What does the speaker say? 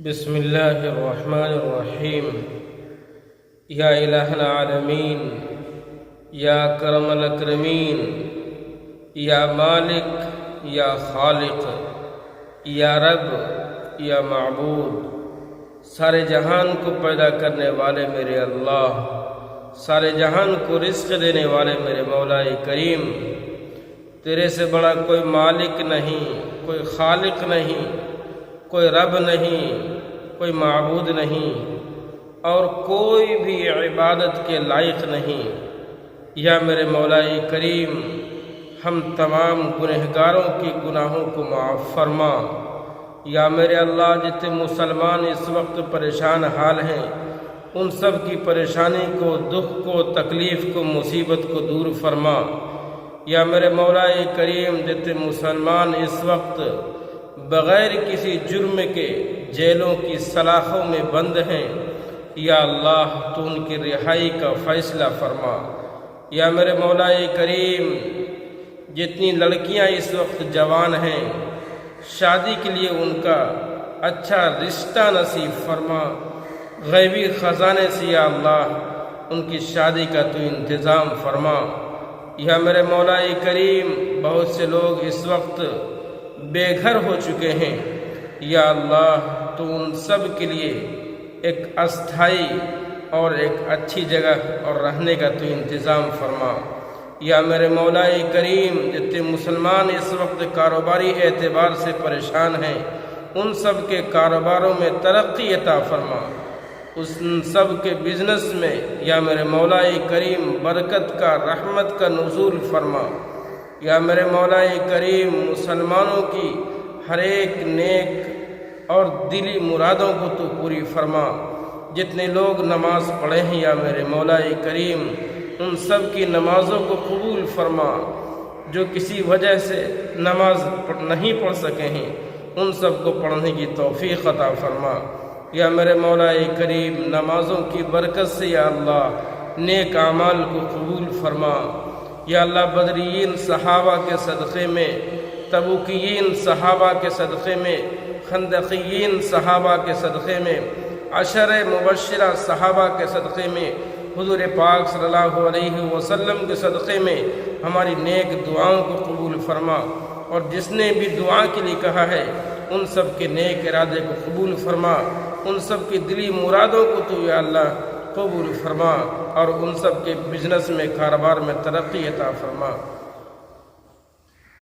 بسم اللہ الرحمن الرحیم۔ یا الہ العالمین، یا کرم الاکرمین، یا مالک، یا خالق، یا رب، یا معبود، سارے جہان کو پیدا کرنے والے میرے اللہ، سارے جہان کو رزق دینے والے میرے مولا کریم، تیرے سے بڑا کوئی مالک نہیں، کوئی خالق نہیں، کوئی رب نہیں، کوئی معبود نہیں، اور کوئی بھی عبادت کے لائق نہیں۔ یا میرے مولا کریم، ہم تمام گنہگاروں کی گناہوں کو معاف فرما۔ یا میرے اللہ، جتنے مسلمان اس وقت پریشان حال ہیں، ان سب کی پریشانی کو، دکھ کو، تکلیف کو، مصیبت کو دور فرما۔ یا میرے مولا کریم، جتنے مسلمان اس وقت بغیر کسی جرم کے جیلوں کی سلاخوں میں بند ہیں، یا اللہ تو ان کی رہائی کا فیصلہ فرما۔ یا میرے مولا کریم، جتنی لڑکیاں اس وقت جوان ہیں، شادی کے لیے ان کا اچھا رشتہ نصیب فرما۔ غیبی خزانے سے یا اللہ ان کی شادی کا تو انتظام فرما۔ یا میرے مولا کریم، بہت سے لوگ اس وقت بے گھر ہو چکے ہیں، یا اللہ تو ان سب کے لیے ایک استھائی اور ایک اچھی جگہ اور رہنے کا تو انتظام فرما۔ یا میرے مولا کریم، جتنے مسلمان اس وقت کاروباری اعتبار سے پریشان ہیں، ان سب کے کاروباروں میں ترقی عطا فرما، ان سب کے بزنس میں یا میرے مولا کریم برکت کا، رحمت کا نزول فرما۔ یا میرے مولا کریم، مسلمانوں کی ہر ایک نیک اور دلی مرادوں کو تو پوری فرما۔ جتنے لوگ نماز پڑھے ہیں یا میرے مولا کریم، ان سب کی نمازوں کو قبول فرما۔ جو کسی وجہ سے نماز نہیں پڑھ سکے ہیں، ان سب کو پڑھنے کی توفیق عطا فرما۔ یا میرے مولا کریم، نمازوں کی برکت سے یا اللہ نیک اعمال کو قبول فرما۔ یا اللہ، بدریین صحابہ کے صدقے میں، تبوکیین صحابہ کے صدقے میں، خندقیین صحابہ کے صدقے میں، عشر مبشرہ صحابہ کے صدقے میں، حضور پاک صلی اللہ علیہ وسلم کے صدقے میں ہماری نیک دعاؤں کو قبول فرما، اور جس نے بھی دعا کے لیے کہا ہے ان سب کے نیک ارادے کو قبول فرما، ان سب کی دلی مرادوں کو تو یا اللہ قبول فرما، اور ان سب کے بزنس میں، کاروبار میں ترقی عطا فرما۔